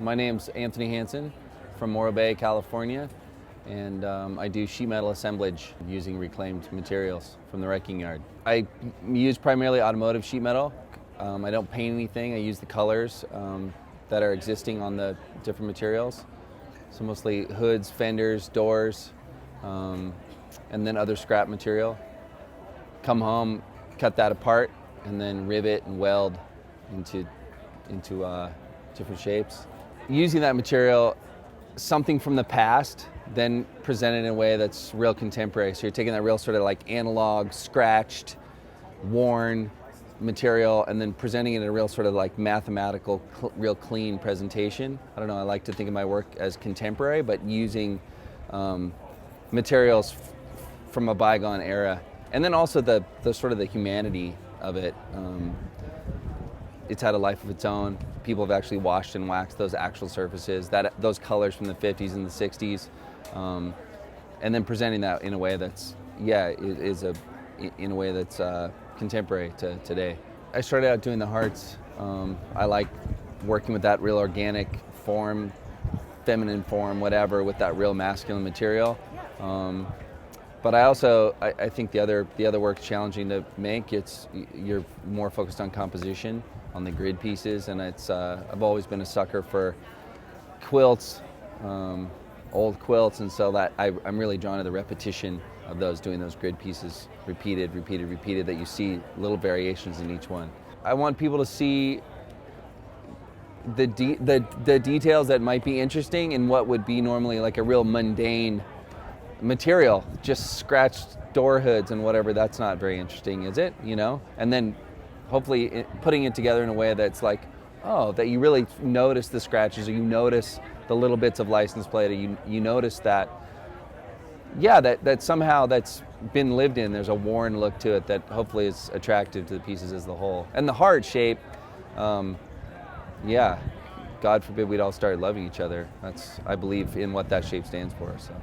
My name's Anthony Hansen from Morro Bay, California, and I do sheet metal assemblage using reclaimed materials from the wrecking yard. I use primarily automotive sheet metal. I don't paint anything. I use the colors that are existing on the different materials. So mostly hoods, fenders, doors, and then other scrap material. Come home, cut that apart, and then rivet and weld into different shapes. Using that material, something from the past, then presented in a way that's real contemporary. So you're taking that real sort of like analog, scratched, worn material and then presenting it in a real sort of like mathematical, real clean presentation. I don't know, I like to think of my work as contemporary, but using materials from a bygone era. And then also the sort of the humanity of it. It's had a life of its own. People have actually washed and waxed those actual surfaces, those colors from the 50s and the 60s, and then presenting that in a way that's, in a way that's contemporary to today. I started out doing the hearts. I like working with that real organic form, feminine form, whatever, with that real masculine material. But I think the other work's challenging to make. You're more focused on composition, on the grid pieces, and I've always been a sucker for quilts, old quilts, and so that I'm really drawn to the repetition of doing those grid pieces, repeated, that you see little variations in each one. I want people to see the details that might be interesting in what would be normally like a real mundane material, just scratched door hoods and whatever. That's not very interesting, is it? You know, and then hopefully putting it together in a way that's like, oh, that you really notice the scratches, or you notice the little bits of license plate, or you notice that, that somehow that's been lived in. There's a worn look to it that hopefully is attractive to the pieces as the whole. And the heart shape, God forbid we'd all start loving each other. I believe in what that shape stands for. So.